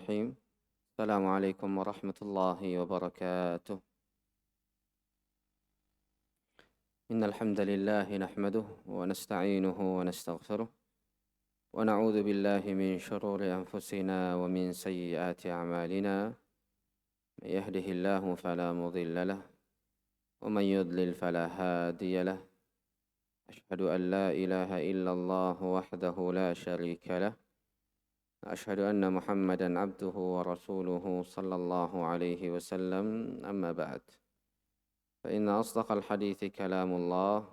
الرحيم السلام عليكم ورحمة الله وبركاته إن الحمد لله نحمده ونستعينه ونستغفره ونعوذ بالله من شرور أنفسنا ومن سيئات أعمالنا من يهده الله فلا مضل له ومن يضلل فلا هادي له أشهد أن لا إله إلا الله وحده لا شريك له أشهد أن محمدًا عبده ورسوله صلى الله عليه وسلم أما بعد فإن أصدق الحديث كلام الله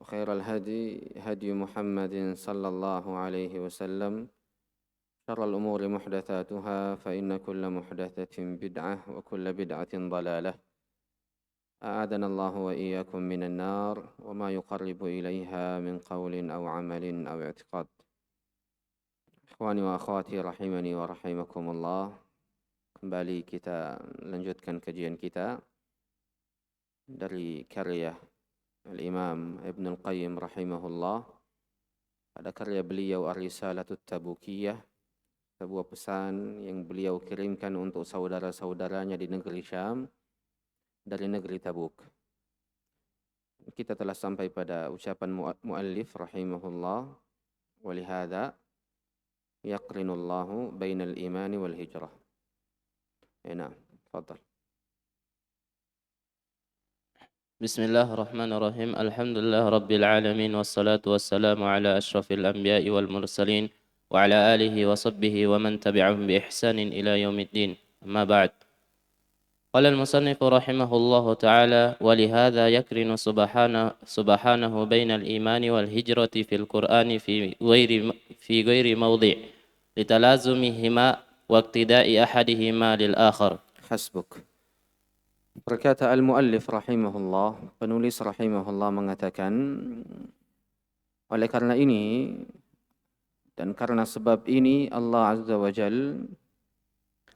وخير الهدي هدي محمد صلى الله عليه وسلم شر الأمور محدثاتها فإن كل محدثة بدعة وكل بدعة ضلالة أعاذنا الله وإياكم من النار وما يقرب إليها من قول أو عمل أو اعتقاد. Ikhwani wa akhwati rahimani wa rahimakumullah. Kembali kita lanjutkan kajian kita dari karya Al-Imam Ibn Al-Qayyim rahimahullah. Pada karya beliau Ar-Risalatut Tabukiyah, sebuah pesan yang beliau kirimkan untuk saudara-saudaranya di negeri Syam dari negeri Tabuk. Kita telah sampai pada ucapan muallif rahimahullah, walihada yaqrinullahu bainal imani wal hijrah. Nah, tafadhal. Bismillahirrahmanirrahim. Alhamdulillah rabbil alamin wassalatu wassalamu ala asyrafil anbiya'i wal mursalin wa ala alihi wa sahbihi wa man tabi'ahum bi ihsanin ila yaumiddin. Amma ba'd. قال المصنف رحمه الله تعالى ولهذا يقرن سبحانه بين الإيمان والهجرة في القرآن في غير موضع لتلازمهما واقتداء أحدهما للآخر. Hasbuk. Berkata al-muallif rahimahullah, penulis rahimahullah mengatakan, oleh karena ini dan karena sebab ini Allah Azza wa Jal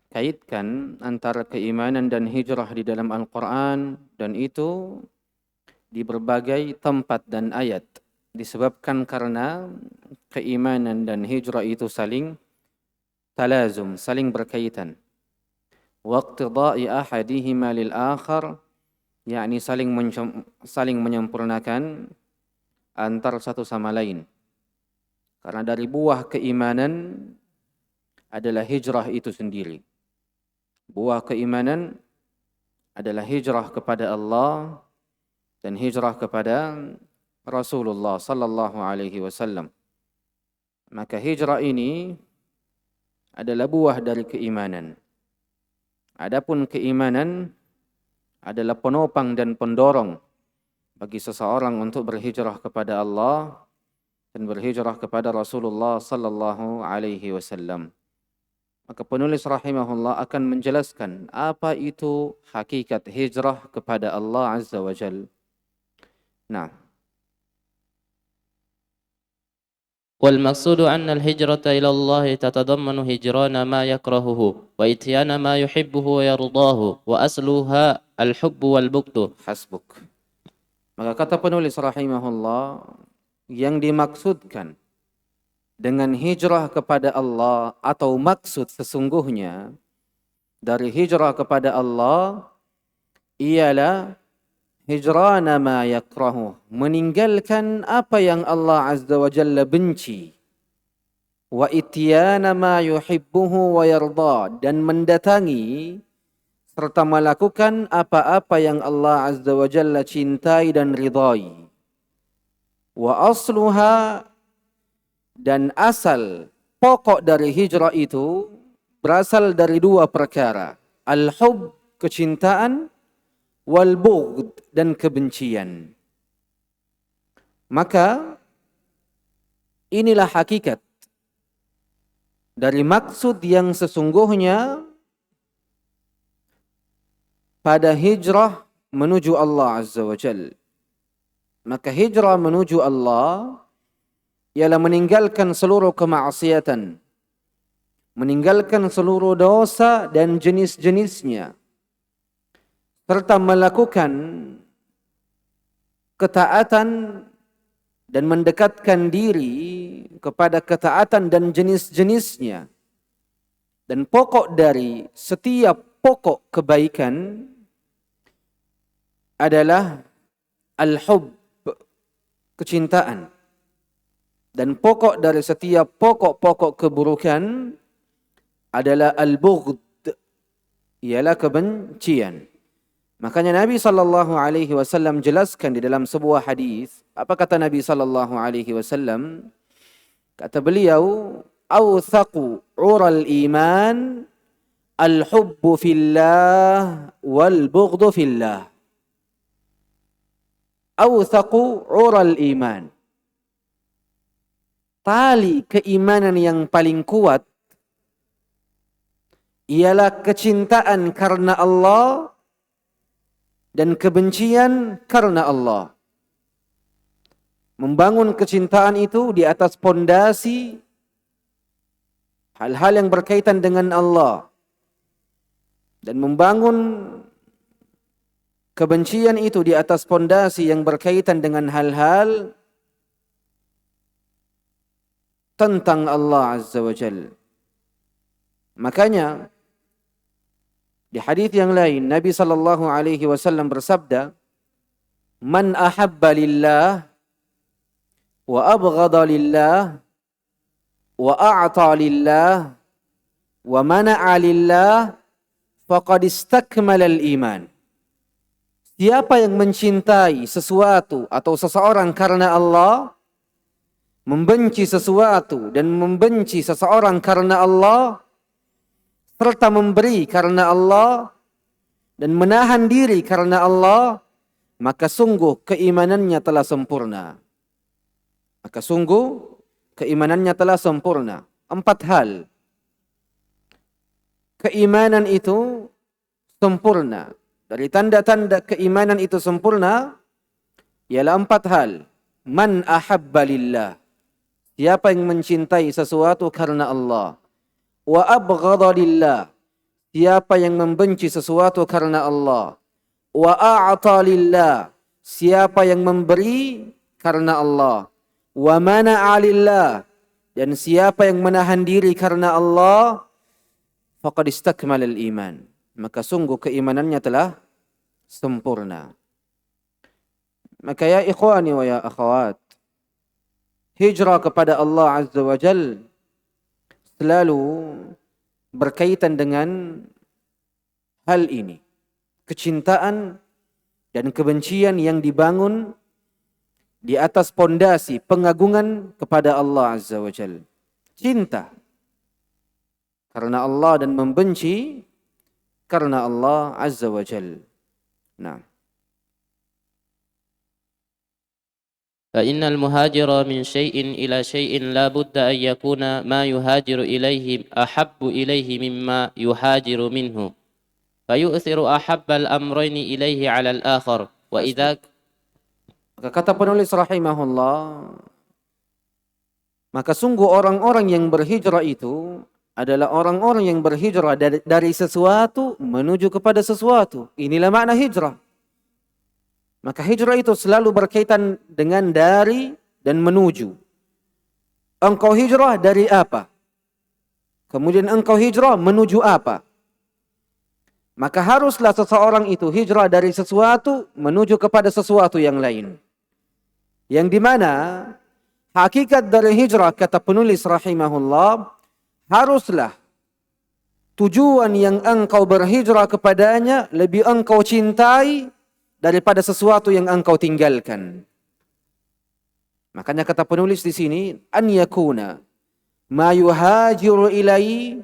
kaitkan antara keimanan dan hijrah di dalam Al-Quran, dan itu di berbagai tempat dan ayat, disebabkan karena keimanan dan hijrah itu saling talazum, saling berkaitan. Waqtida'i ahadihima lil akhar, yakni saling menyempurnakan antar satu sama lain. Karena dari buah keimanan adalah hijrah itu sendiri. Buah keimanan adalah hijrah kepada Allah dan hijrah kepada Rasulullah sallallahu alaihi wasallam. Maka hijrah ini adalah buah dari keimanan. Adapun keimanan adalah penopang dan pendorong bagi seseorang untuk berhijrah kepada Allah dan berhijrah kepada Rasulullah sallallahu alaihi wasallam. Maka penulis rahimahullah akan menjelaskan apa itu hakikat hijrah kepada Allah Azza wa Jal. Nah. والمقصود أن الهجرة إلى الله تتضمن هجران ما يكرهه وإتيان ما يحبه ويرضاه وأصلها الحب والبغض. Hasbuk. Maka kata penulis rahimahullah, yang dimaksudkan dengan hijrah kepada Allah atau maksud sesungguhnya dari hijrah kepada Allah ialah hijrana ma yakrahu, meninggalkan apa yang Allah Azza wa Jalla benci, wa ityana ma yuhibbuhu wa yarda, dan mendatangi serta melakukan apa-apa yang Allah Azza wa Jalla cintai dan ridai. Wa asluha, dan asal pokok dari hijrah itu berasal dari dua perkara. Al-hub, kecintaan, wal-bughd, dan kebencian. Maka inilah hakikat dari maksud yang sesungguhnya pada hijrah menuju Allah Azza wa Jal. Maka hijrah menuju Allah ialah meninggalkan seluruh kemaksiatan, meninggalkan seluruh dosa dan jenis-jenisnya, serta melakukan ketaatan dan mendekatkan diri kepada ketaatan dan jenis-jenisnya, Dan pokok dari setiap pokok kebaikan adalah al-hubb, kecintaan. Dan pokok dari setiap pokok-pokok keburukan adalah al-bughd, ialah kebencian. Makanya Nabi SAW jelaskan di dalam sebuah hadis. Apa kata Nabi SAW? Kata beliau, awthaqu ural iman al-hubbu fillah wal bughdu fillah. Awthaqu ural iman. Tali keimanan yang paling kuat ialah kecintaan karena Allah dan kebencian karena Allah. Membangun kecintaan itu di atas pondasi hal-hal yang berkaitan dengan Allah. Dan membangun kebencian itu di atas pondasi yang berkaitan dengan hal-hal tentang Allah Azza wa Jalla. Makanya di hadis yang lain Nabi SAW bersabda, "Man ahabba lillah wa abghada lillah wa a'ta lillah wa mana'a lillah faqad istakmala al-iman." Siapa yang mencintai sesuatu atau seseorang karena Allah, membenci sesuatu dan membenci seseorang karena Allah, serta memberi karena Allah dan menahan diri karena Allah, maka sungguh keimanannya telah sempurna. Maka sungguh keimanannya telah sempurna. 4 hal. Keimanan itu sempurna. Dari tanda-tanda keimanan itu sempurna ialah 4 hal. Man ahabba lillah. Siapa yang mencintai sesuatu karena Allah. Wa abghadha lillah. Siapa yang membenci sesuatu karena Allah. Wa a'ta lillah. Siapa yang memberi karena Allah. Wa mana'a lillah, dan siapa yang menahan diri karena Allah, faqad istakmala al-iman, maka sungguh keimanannya telah sempurna. Maka ya ikhwani wa ya akhwat, hijrah kepada Allah Azza wa Jalla selalu berkaitan dengan hal ini. Kecintaan dan kebencian yang dibangun di atas pondasi pengagungan kepada Allah Azza wa Jalla. Cinta karena Allah dan membenci karena Allah Azza wa Jalla. Nah. فإن المهاجر من شيء إلى شيء لا بد أن يكون ما يهاجر إليه أحب إليه مما يهاجر منه فيؤثر أحب الأمرين إليه على الآخر وإذا. Kata penulis rahimahullah, maka sungguh orang-orang yang berhijrah itu adalah orang-orang yang berhijrah dari sesuatu menuju kepada sesuatu. Inilah makna hijrah. Maka hijrah itu selalu berkaitan dengan dari dan menuju. Engkau hijrah dari apa? Kemudian engkau hijrah menuju apa? Maka haruslah seseorang itu hijrah dari sesuatu menuju kepada sesuatu yang lain. Yang dimana hakikat dari hijrah, kata penulis rahimahullah, haruslah tujuan yang engkau berhijrah kepadanya lebih engkau cintai daripada sesuatu yang engkau tinggalkan. Makanya kata penulis di sini, an yakuna ma yuhajiru ilai,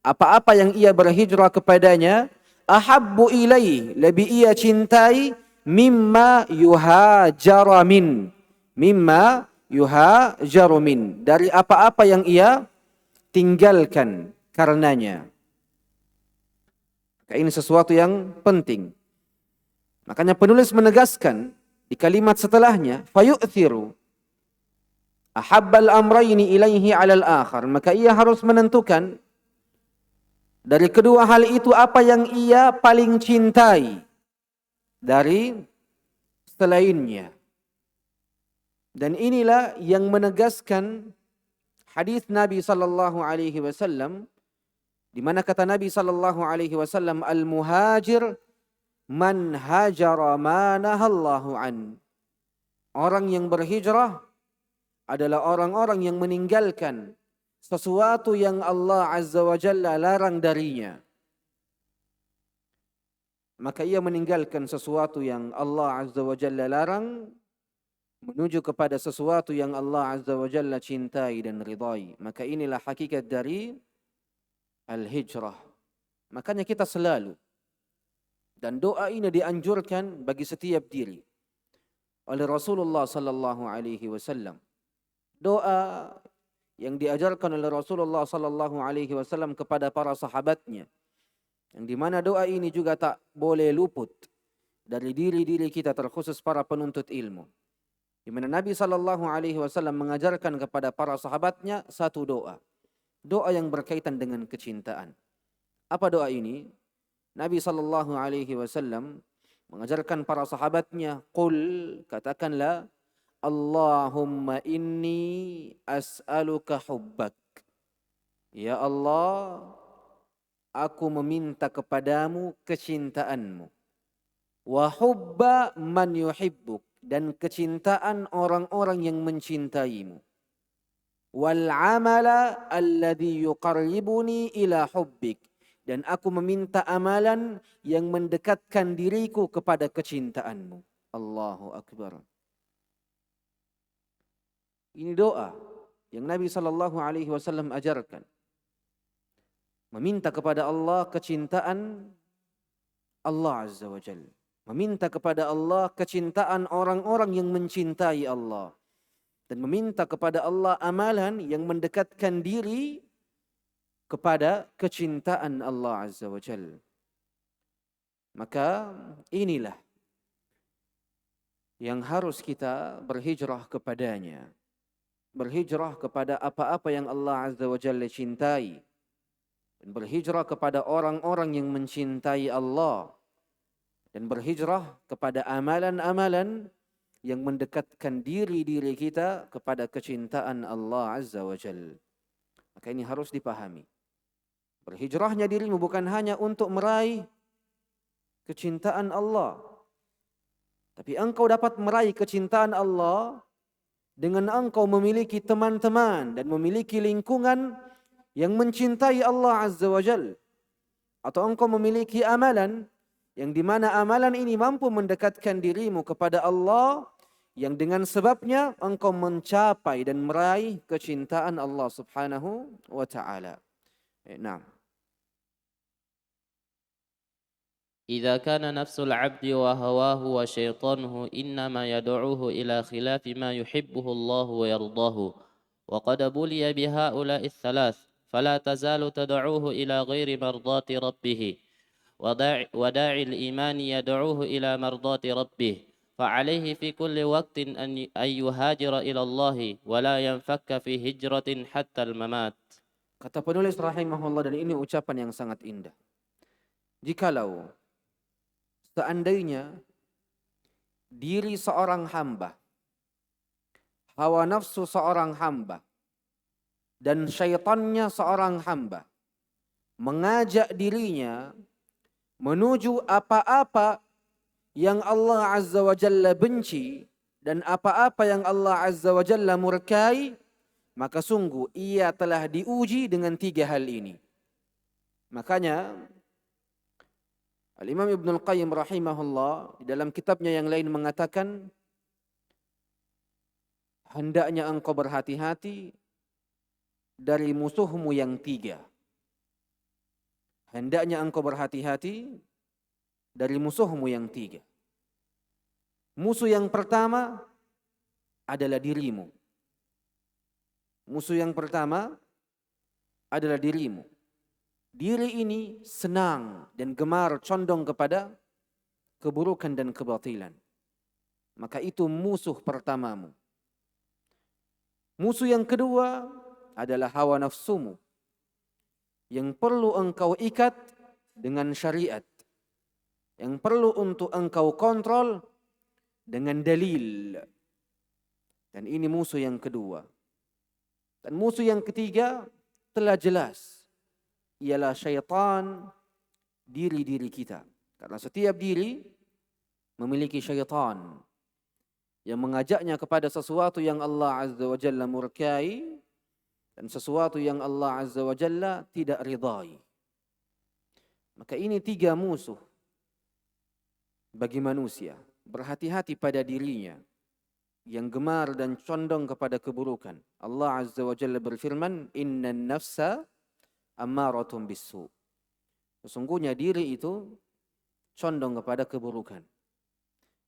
apa-apa yang ia berhijrah kepadanya, ahabbu ilai, lebih ia cintai, mimma yuhajara min, mimma yuhajaru min, dari apa-apa yang ia tinggalkan karenanya. Ini sesuatu yang penting. Makanya penulis menegaskan di kalimat setelahnya, fayu'thiru ahabbal amrayni ilaihi 'alal akhar, maka ia harus menentukan dari kedua hal itu apa yang ia paling cintai dari selainnya. Dan inilah yang menegaskan hadis Nabi sallallahu alaihi wasallam Di mana kata Nabi sallallahu alaihi wasallam, al-muhajir man hajara ma nahallahu an. Orang yang berhijrah adalah orang-orang yang meninggalkan sesuatu yang Allah Azza wa Jalla larang darinya. Maka ia meninggalkan sesuatu yang Allah Azza wa Jalla larang menuju kepada sesuatu yang Allah Azza wa Jalla cintai dan ridai. Maka inilah hakikat dari al-hijrah. Makanya kita selalu, dan doa ini dianjurkan bagi setiap diri oleh Rasulullah sallallahu alaihi wasallam. Doa yang diajarkan oleh Rasulullah sallallahu alaihi wasallam kepada para sahabatnya, yang di mana doa ini juga tak boleh luput dari diri-diri kita, terkhusus para penuntut ilmu. Di mana Nabi sallallahu alaihi wasallam mengajarkan kepada para sahabatnya satu doa. Doa yang berkaitan dengan kecintaan. Apa doa ini? Nabi sallallahu alaihi wasallam mengajarkan para sahabatnya, qul, katakanlah, Allahumma inni as'aluka hubbak. Ya Allah, aku meminta kepadamu kecintaanmu. Wa hubba man yuhibbuk, dan kecintaan orang-orang yang mencintaimu. Wal amala alladhi yuqarribuni ila hubbik, dan aku meminta amalan yang mendekatkan diriku kepada kecintaanmu. Allahu Akbar. Ini doa yang Nabi sallallahu alaihi wasallam ajarkan. Meminta kepada Allah kecintaan Allah Azza wa Jalla. Meminta kepada Allah kecintaan orang-orang yang mencintai Allah. Dan meminta kepada Allah amalan yang mendekatkan diri kepada kecintaan Allah Azza wa Jalla. Maka inilah yang harus kita berhijrah kepadanya. Berhijrah kepada apa-apa yang Allah Azza wa Jalla cintai. Dan berhijrah kepada orang-orang yang mencintai Allah. Dan berhijrah kepada amalan-amalan yang mendekatkan diri-diri kita kepada kecintaan Allah Azza wa Jalla. Maka ini harus dipahami. Berhijrahnya dirimu bukan hanya untuk meraih kecintaan Allah. Tapi engkau dapat meraih kecintaan Allah dengan engkau memiliki teman-teman dan memiliki lingkungan yang mencintai Allah Azza wa Jalla. Atau engkau memiliki amalan yang di mana amalan ini mampu mendekatkan dirimu kepada Allah, yang dengan sebabnya engkau mencapai dan meraih kecintaan Allah Subhanahu wa taala. Naam. إذا كان نفس العبد وهواه وشيطانه إنما يدعوه إلى خلاف ما يحبه الله ويرضاه وقد بلي بهؤلاء الثلاث فلا تزال تدعوه إلى غير مرضاة ربه وداعي الإيمان يدعوه إلى مرضاة ربه فعليه في كل وقت أن يهاجر إلى الله ولا ينفك في هجرة حتى الممات. Kata penulis rahimahullah, dan ini ucapan yang sangat indah. Jikalau seandainya diri seorang hamba, hawa nafsu seorang hamba, dan syaitannya seorang hamba mengajak dirinya menuju apa-apa yang Allah Azza wa Jalla benci dan apa-apa yang Allah Azza wa Jalla murkai, maka sungguh ia telah diuji dengan tiga hal ini. Makanya Al-Imam Ibnul Qayyim rahimahullah di dalam kitabnya yang lain mengatakan, hendaknya engkau berhati-hati dari musuhmu yang tiga. Hendaknya engkau berhati-hati dari musuhmu yang tiga. Musuh yang pertama adalah dirimu. Musuh yang pertama adalah dirimu. Diri ini senang dan gemar condong kepada keburukan dan kebatilan. Maka itu musuh pertamamu. Musuh yang kedua adalah hawa nafsumu, yang perlu engkau ikat dengan syariat, yang perlu untuk engkau kontrol dengan dalil. Dan ini musuh yang kedua. Dan musuh yang ketiga telah jelas, ialah syaitan diri-diri kita. Karena setiap diri memiliki syaitan yang mengajaknya kepada sesuatu yang Allah Azza wa Jalla murkai dan sesuatu yang Allah Azza wa Jalla tidak ridai. Maka ini 3 musuh bagi manusia. Berhati-hati pada dirinya yang gemar dan condong kepada keburukan. Allah Azza wa Jalla berfirman, "Innan nafsa ammaratun bisu." Sesungguhnya diri itu condong kepada keburukan.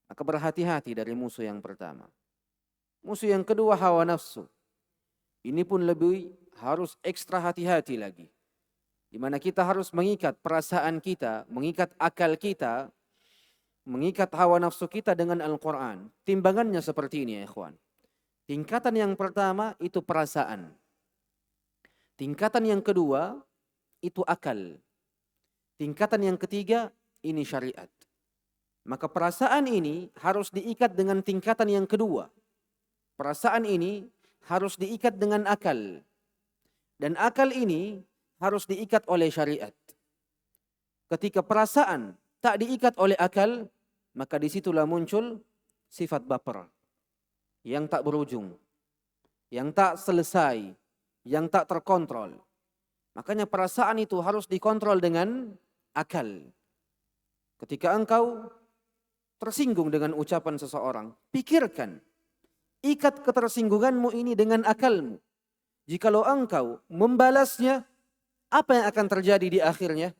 Maka berhati-hati dari musuh yang pertama. Musuh yang kedua hawa nafsu. Ini pun lebih harus ekstra hati-hati lagi. Di mana kita harus mengikat perasaan kita, mengikat akal kita, mengikat hawa nafsu kita dengan Al-Quran. Timbangannya seperti ini ya ikhwan. Tingkatan yang pertama itu perasaan. Tingkatan yang kedua itu akal. Tingkatan yang ketiga ini syariat. Maka perasaan ini harus diikat dengan tingkatan yang kedua. Perasaan ini harus diikat dengan akal. Dan akal ini harus diikat oleh syariat. Ketika perasaan tak diikat oleh akal, maka disitulah muncul sifat baper. Yang tak berujung. Yang tak selesai. Yang tak terkontrol. Makanya perasaan itu harus dikontrol dengan akal. Ketika engkau tersinggung dengan ucapan seseorang, pikirkan. Ikat ketersinggunganmu ini dengan akalmu. Jikalau engkau membalasnya, apa yang akan terjadi di akhirnya?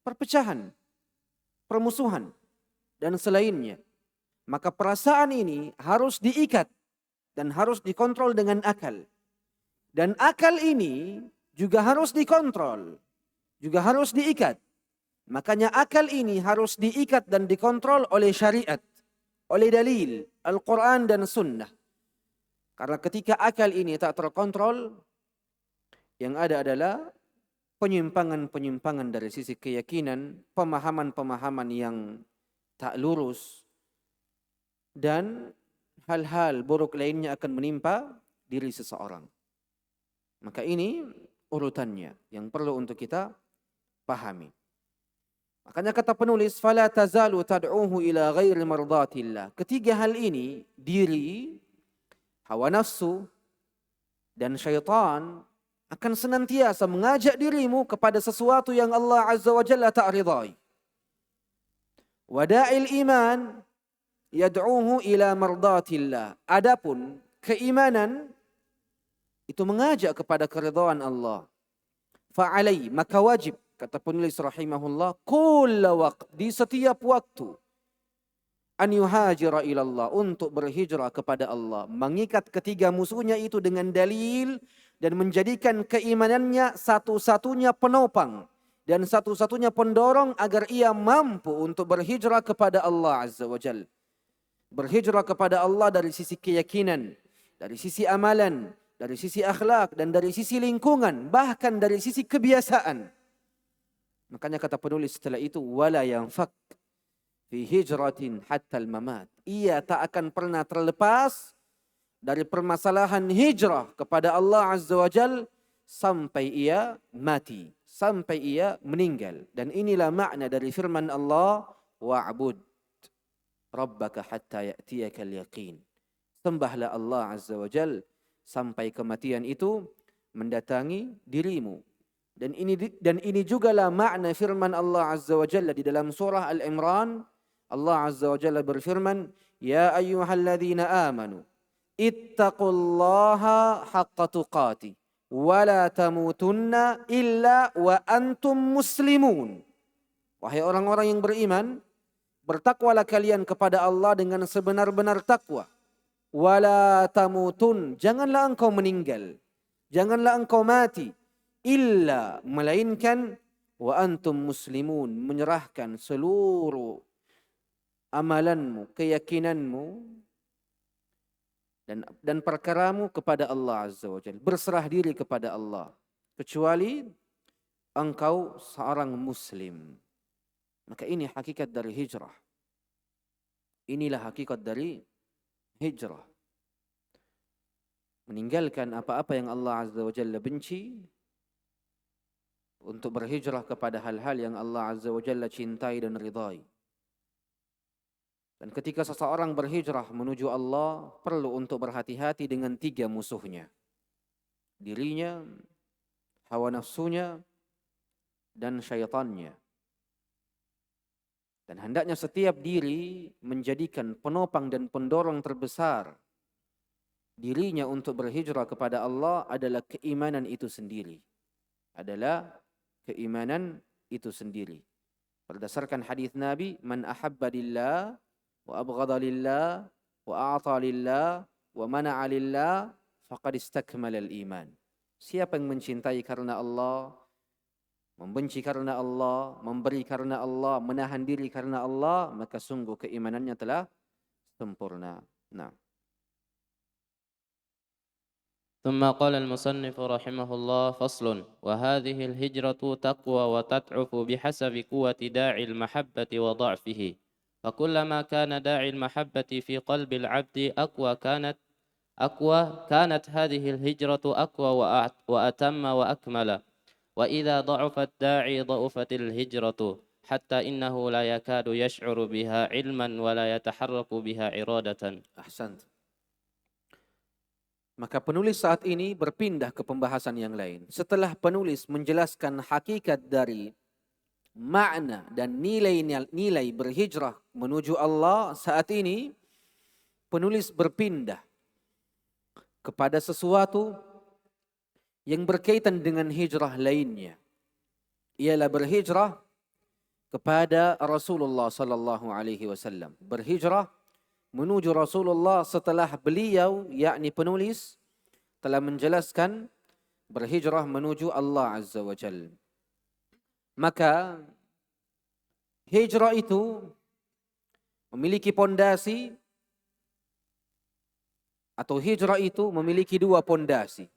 Perpecahan, permusuhan, dan selainnya. Maka perasaan ini harus diikat dan harus dikontrol dengan akal. Dan akal ini juga harus dikontrol, juga harus diikat. Makanya akal ini harus diikat dan dikontrol oleh syariat, oleh dalil, Al-Quran dan Sunnah. Karena ketika akal ini tak terkontrol, yang ada adalah penyimpangan-penyimpangan dari sisi keyakinan, pemahaman-pemahaman yang tak lurus, dan hal-hal buruk lainnya akan menimpa diri seseorang. Maka ini urutannya yang perlu untuk kita pahami. Makanya kata penulis, "Fala tazalu tad'uhu ila ghairi mardatillah." Ketiga hal ini, diri, hawa nafsu, dan syaitan akan senantiasa mengajak dirimu kepada sesuatu yang Allah Azza wa Jalla tak ridai. Wada'il iman yad'uhu ila mardatillah. Adapun keimanan itu mengajak kepada keridhaan Allah. Fa'alai, maka wajib, kata penulis rahimahullah, kulla waqt, di setiap waktu, an yuhajira ilallah, untuk berhijrah kepada Allah. Mengikat ketiga musuhnya itu dengan dalil dan menjadikan keimanannya satu-satunya penopang dan satu-satunya pendorong agar ia mampu untuk berhijrah kepada Allah Azza wa Jalla. Berhijrah kepada Allah dari sisi keyakinan, dari sisi amalan, dari sisi akhlak, dan dari sisi lingkungan, bahkan dari sisi kebiasaan. Makanya kata penulis setelah itu, wala yanfak fi hijratin hatta al-mamat. Ia tak akan pernah terlepas dari permasalahan hijrah kepada Allah Azza wa Jal sampai ia mati, sampai ia meninggal. Dan inilah makna dari firman Allah, wa'bud rabbaka hatta ya'tiyakal yaqin. Sembahlah Allah Azza wa Jal sampai kematian itu mendatangi dirimu. Dan ini jugalah makna firman Allah Azza wa Jalla di dalam surah Al-Imran. Allah Azza wa Jalla berfirman, ya ayyuhalladzina amanu ittaqullaha haqqa tuqatih wa la tamutunna illa wa antum muslimun. Wahai orang-orang yang beriman, bertakwalah kalian kepada Allah dengan sebenar-benar takwa. Wala tamutun, janganlah engkau meninggal, janganlah engkau mati, illa, melainkan wa antum muslimun, menyerahkan seluruh amalanmu, keyakinanmu dan perkaramu kepada Allah Azza wa Jalla, berserah diri kepada Allah, kecuali engkau seorang muslim. Maka ini hakikat dari hijrah. Inilah hakikat dari hijrah. Meninggalkan apa-apa yang Allah Azza wa Jalla benci untuk berhijrah kepada hal-hal yang Allah Azza wa Jalla cintai dan ridhai. Dan ketika seseorang berhijrah menuju Allah, perlu untuk berhati-hati dengan 3 musuhnya. Dirinya, hawa nafsunya, dan syaitannya. Dan hendaknya setiap diri menjadikan penopang dan pendorong terbesar dirinya untuk berhijrah kepada Allah adalah keimanan itu sendiri. Berdasarkan hadis Nabi, man ahabba lillah wa abghada lillah wa a'ta lillah wa mana'a lillah faqad istakmala al-iman. Siapa yang mencintai karena Allah, membenci karena Allah, memberi karena Allah, menahan diri karena Allah, maka sungguh keimanannya telah sempurna. Nah. ثم قال المصنف رحمه الله فصل وهذه الهجرة تقوى وتضعف بحسب قوة داعي المحبة وضعفه فكلما كان داعي المحبة في قلب العبد أقوى كانت هذه الهجرة أقوى وأتم وأكمل وإذا ضعف الداعي ضعفت الهجرة حتى إنه لا يكاد يشعر بها علما ولا يتحرك بها إرادة. Ahsant. Maka penulis saat ini berpindah ke pembahasan yang lain. Setelah penulis menjelaskan hakikat dari makna dan nilai berhijrah menuju Allah, saat ini penulis berpindah kepada sesuatu yang berkaitan dengan hijrah lainnya. Ialah berhijrah kepada Rasulullah sallallahu alaihi wasallam. Berhijrah menuju Rasulullah setelah beliau, yakni penulis, telah menjelaskan berhijrah menuju Allah Azza wa Jalla. Maka hijrah itu memiliki pondasi, atau hijrah itu memiliki 2 pondasi.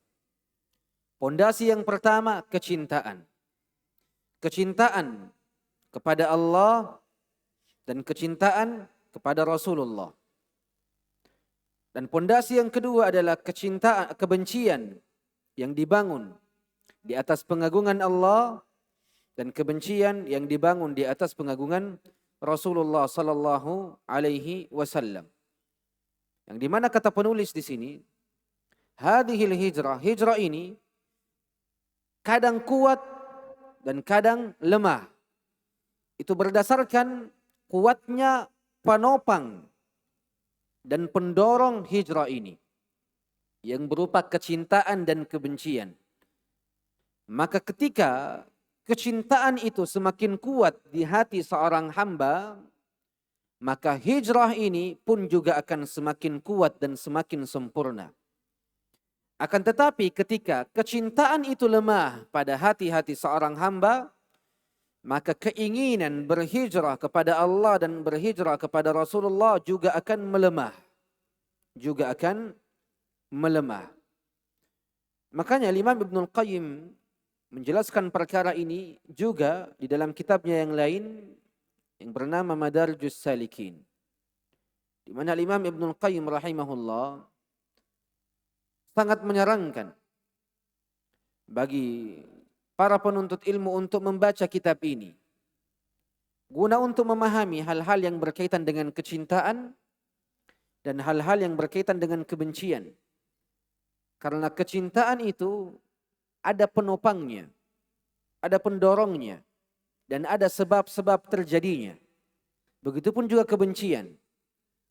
Pondasi yang pertama, kecintaan. Kecintaan kepada Allah dan kecintaan kepada Rasulullah. Dan pondasi yang kedua adalah kebencian yang dibangun di atas pengagungan Allah dan kebencian yang dibangun di atas pengagungan Rasulullah sallallahu alaihi wasallam. Yang di mana kata penulis di sini, hadhil hijrah ini kadang kuat dan kadang lemah. Itu berdasarkan kuatnya penopang dan pendorong hijrah ini yang berupa kecintaan dan kebencian. Maka ketika kecintaan itu semakin kuat di hati seorang hamba, maka hijrah ini pun juga akan semakin kuat dan semakin sempurna. Akan tetapi ketika kecintaan itu lemah pada hati-hati seorang hamba, maka keinginan berhijrah kepada Allah dan berhijrah kepada Rasulullah juga akan melemah. Makanya Imam Ibnul Qayyim menjelaskan perkara ini juga di dalam kitabnya yang lain yang bernama Madarijus Salikin. Di mana Imam Ibnul Qayyim rahimahullah sangat menyarankan bagi para penuntut ilmu untuk membaca kitab ini, guna untuk memahami hal-hal yang berkaitan dengan kecintaan dan hal-hal yang berkaitan dengan kebencian. Karena kecintaan itu ada penopangnya, ada pendorongnya, dan ada sebab-sebab terjadinya. Begitupun juga kebencian,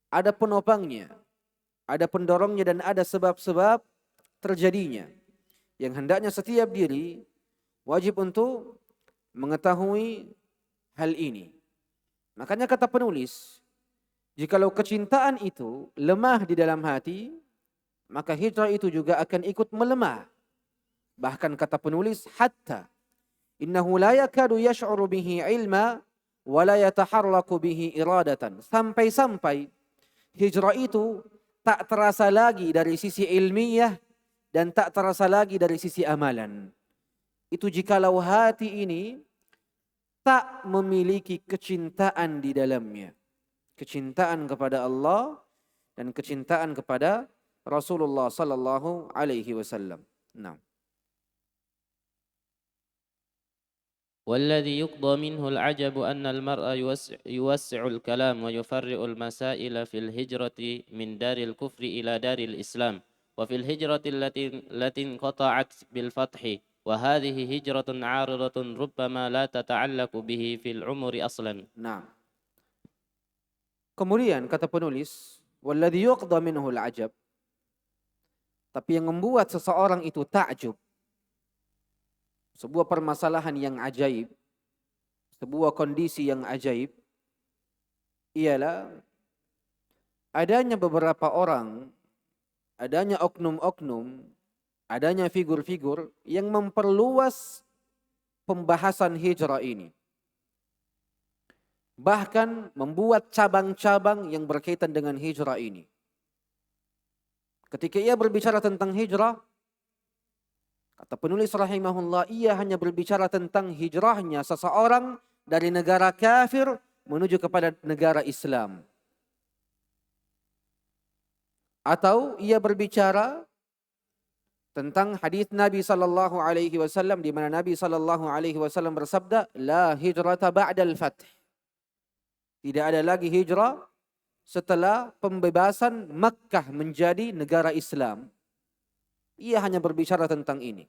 ada penopangnya, ada pendorongnya, dan ada sebab-sebab terjadinya. Yang hendaknya setiap diri wajib untuk mengetahui hal ini. Makanya kata penulis, jikalau kecintaan itu lemah di dalam hati, maka hijrah itu juga akan ikut melemah. Bahkan kata penulis, hatta innahu la yakadu yash'uru bihi ilma wa la yataharraku bihi iradatan. Sampai-sampai hijrah itu tak terasa lagi dari sisi ilmiah dan tak terasa lagi dari sisi amalan. Itu jikalau hati ini tak memiliki kecintaan di dalamnya. Kecintaan kepada Allah dan kecintaan kepada Rasulullah sallallahu alaihi wasallam. Nah. والذي يقضى منه العجب أن المرء يوسع الكلام ويفرع المسائل في الهجرة من دار الكفر إلى دار الإسلام وفي الهجرة التي انقطعت بالفتح وهذه هجرة عارضة ربما لا تتعلق به في العمر أصلا. Nah, kemudian kata penulis, walladzi yuqda minhul ajab. Tapi yang membuat seseorang itu takjub, sebuah permasalahan yang ajaib, sebuah kondisi yang ajaib, ialah adanya beberapa orang, adanya oknum-oknum, adanya figur-figur yang memperluas pembahasan hijrah ini. Bahkan membuat cabang-cabang yang berkaitan dengan hijrah ini. Ketika ia berbicara tentang hijrah, kata penulis rahimahullah, ia hanya berbicara tentang hijrahnya seseorang dari negara kafir menuju kepada negara Islam. Atau ia berbicara tentang hadis Nabi sallallahu alaihi wasallam di mana Nabi sallallahu alaihi wasallam bersabda, "La hijrata ba'dal fath." Tidak ada lagi hijrah setelah pembebasan Makkah menjadi negara Islam. Ia hanya berbicara tentang ini.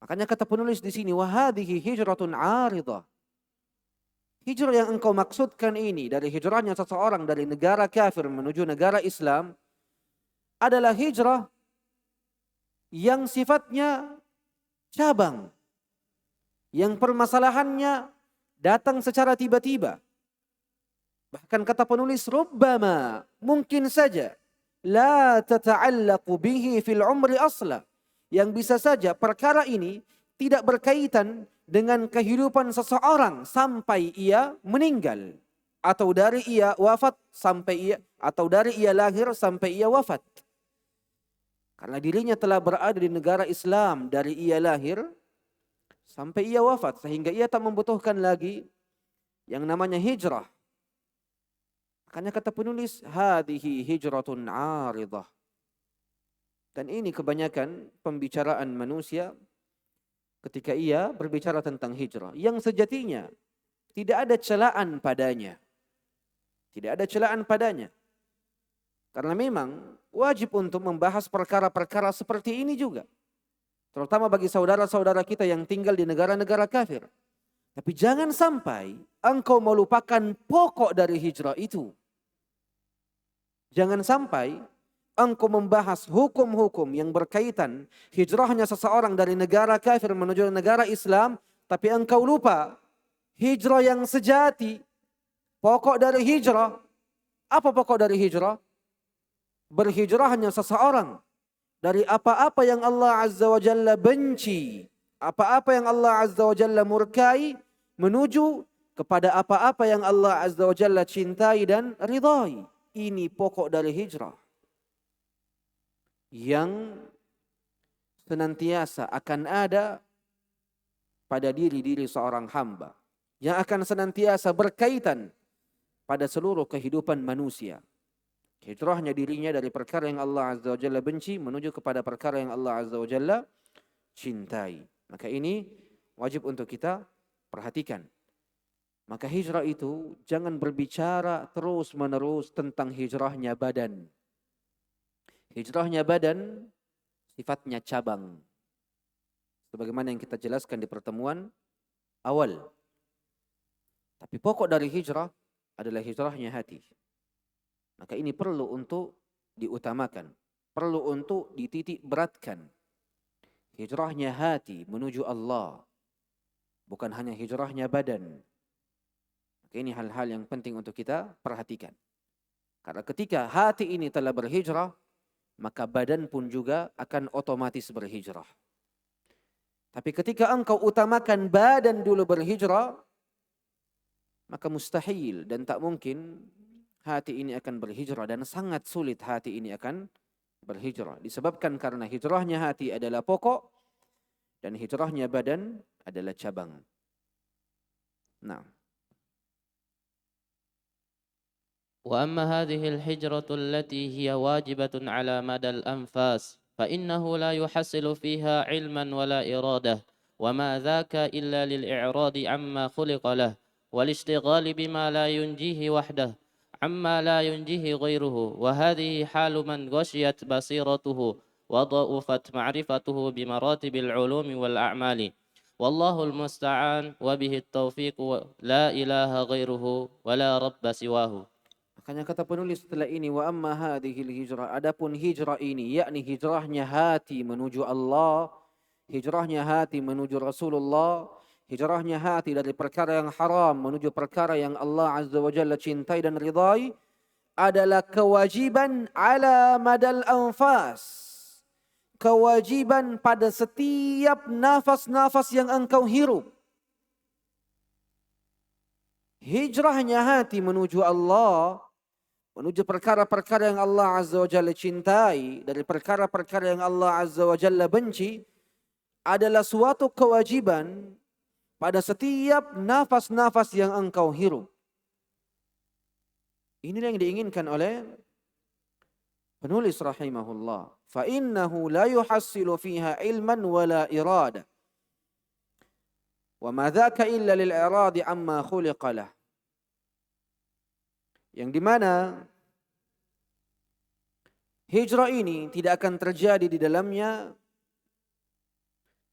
Makanya kata penulis di sini, wa hadhihi hijratun 'aridah. Hijrah yang engkau maksudkan ini dari hijrahnya seseorang dari negara kafir menuju negara Islam adalah hijrah yang sifatnya cabang. Yang permasalahannya datang secara tiba-tiba. Bahkan kata penulis, rubbama, mungkin saja, la tata'allaqu bihi fil umri asla. Yang bisa saja perkara ini tidak berkaitan dengan kehidupan seseorang sampai ia meninggal. Atau dari ia wafat sampai ia, atau dari ia lahir sampai ia wafat. Karena dirinya telah berada di negara Islam dari ia lahir sampai ia wafat. Sehingga ia tak membutuhkan lagi yang namanya hijrah. Makanya kata penulis, hadhihi hijratun 'aridah. Dan ini kebanyakan pembicaraan manusia ketika ia berbicara tentang hijrah. Yang sejatinya tidak ada celaan padanya. Tidak ada celaan padanya. Karena memang wajib untuk membahas perkara-perkara seperti ini juga. Terutama bagi saudara-saudara kita yang tinggal di negara-negara kafir. Tapi jangan sampai engkau melupakan pokok dari hijrah itu. Jangan sampai engkau membahas hukum-hukum yang berkaitan hijrahnya seseorang dari negara kafir menuju negara Islam, tapi engkau lupa hijrah yang sejati. Pokok dari hijrah. Apa pokok dari hijrah? Berhijrahnya seseorang dari apa-apa yang Allah Azza wa Jalla benci, apa-apa yang Allah Azza wa Jalla murkai, menuju kepada apa-apa yang Allah Azza wa Jalla cintai dan ridhai. Ini pokok dari hijrah yang senantiasa akan ada pada diri-diri seorang hamba, yang akan senantiasa berkaitan pada seluruh kehidupan manusia. Hijrahnya dirinya dari perkara yang Allah Azza wa Jalla benci menuju kepada perkara yang Allah Azza wa Jalla cintai. Maka ini wajib untuk kita perhatikan. Maka hijrah itu jangan berbicara terus-menerus tentang hijrahnya badan. Hijrahnya badan sifatnya cabang. Sebagaimana yang kita jelaskan di pertemuan awal. Tapi pokok dari hijrah adalah hijrahnya hati. Maka ini perlu untuk diutamakan. Perlu untuk dititik beratkan. Hijrahnya hati menuju Allah. Bukan hanya hijrahnya badan. Ini hal-hal yang penting untuk kita perhatikan. Karena ketika hati ini telah berhijrah, maka badan pun juga akan otomatis berhijrah. Tapi ketika engkau utamakan badan dulu berhijrah, maka mustahil dan tak mungkin hati ini akan berhijrah. Dan sangat sulit hati ini akan berhijrah. Disebabkan karena hijrahnya hati adalah pokok, dan hijrahnya badan adalah cabang. Nah. وأما هذه الهجرة التي هي واجبة على مدى الأنفاس فإنه لا يحصل فيها علما ولا إرادة وما ذاك إلا للإعراض عما خلق له والاشتغال بما لا ينجيه وحده عما لا ينجيه غيره وهذه حال من غشيت بصيرته وضعفت معرفته بمراتب العلوم والأعمال والله المستعان وبه التوفيق لا إله غيره ولا رب سواه. Makanya kata penulis setelah ini, wa amma hadhil hijrah, adapun hijrah ini, yakni hijrahnya hati menuju Allah, hijrahnya hati menuju Rasulullah, hijrahnya hati dari perkara yang haram menuju perkara yang Allah Azza wa Jalla cintai dan ridai, adalah kewajiban ala madal anfas. Kewajiban pada setiap nafas-nafas yang engkau hirup. Hijrahnya hati menuju Allah, menuju perkara-perkara yang Allah Azza wa Jalla cintai, dari perkara-perkara yang Allah Azza wa Jalla benci, adalah suatu kewajiban pada setiap nafas-nafas yang engkau hirup. Inilah yang diinginkan oleh penulis rahimahullah. فَإِنَّهُ لَا يُحَصِّلُ فِيهَا عِلْمًا وَلَا إِرَادًا وَمَا ذَاكَ إِلَّا لِلْإِرَادِ عَمَّا خُلِقَ لَهُ. Yang dimana hijrah ini tidak akan terjadi di dalamnya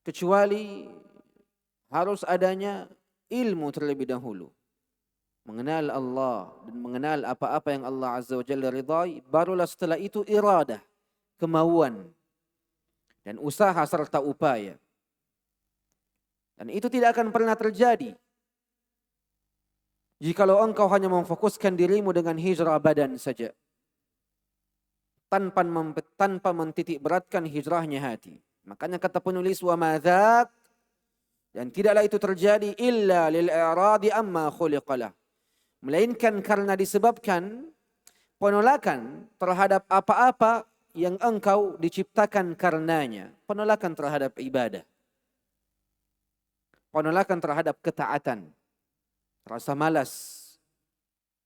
kecuali harus adanya ilmu terlebih dahulu. Mengenal Allah dan mengenal apa-apa yang Allah Azza wa Jalla ridai, barulah setelah itu iradah, kemauan dan usaha serta upaya. Dan itu tidak akan pernah terjadi jikalau engkau hanya memfokuskan dirimu dengan hijrah badan saja, tanpa mentitik beratkan hijrahnya hati. Makanya kata penulis, wa madzak, dan tidaklah itu terjadi illa lil i'radi amma khuliqalah, melainkan karena disebabkan penolakan terhadap apa-apa yang engkau diciptakan karenanya. Penolakan terhadap ibadah, penolakan terhadap ketaatan, rasa malas.